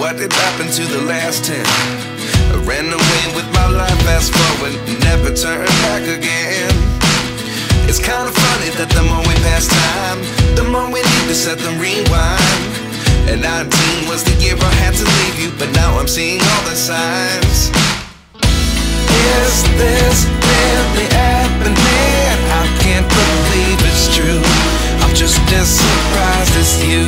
what did happen to the last 10? I ran away with my life, fast forward, never turn back again. It's kind of funny that the more we pass time, the more we need to set them rewind. And 19 was the year I had to leave you, but now I'm seeing all the signs. Is this really happening? I can't believe it's true. I'm just as surprised as you.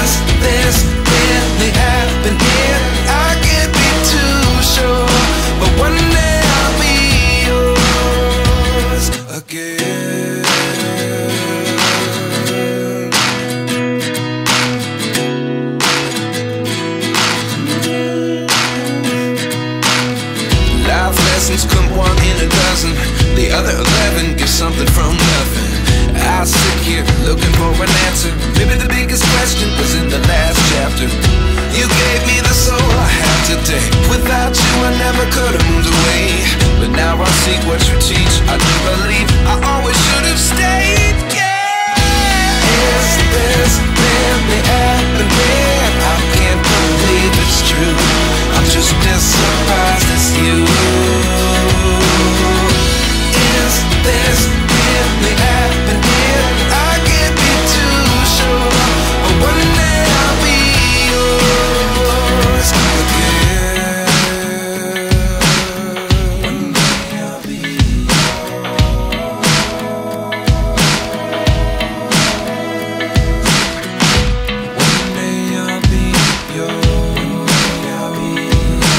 Is this really happening? I can't be too sure, but one day I'll be yours again. Life lessons come one in a dozen, the other 11 get something from nothing. I sit here looking for an answer. Maybe the biggest question was in the last chapter. You gave me the soul I have today. Without you I never could have moved away, but now I see what you teach. I do believe I always should have stayed. Yeah. Is this really happening? I can't believe it's true. I'm just as surprised as you. Is this really happening? I can't be too sure, but one day I'll be yours again. One day I'll be yours. One day I'll be yours. I'll be yours.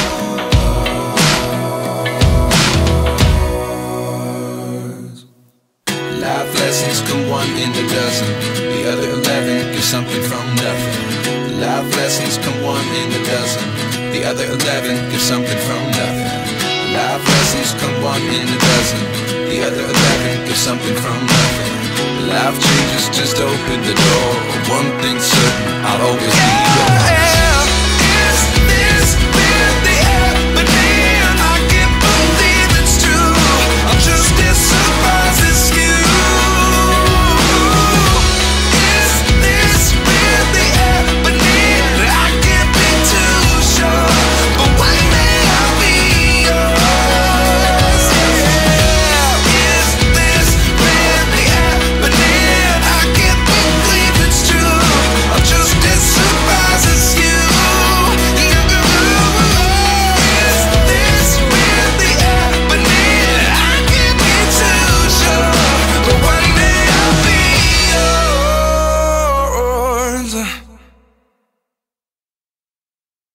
Life lessons come one in a dozen, the other 11 get something from nothing. Life lessons come one in a dozen, the other 11 get something from nothing. Life lessons come one in a dozen, the other 11 get something from nothing. Life changes just open the door. One thing's certain, I'll always be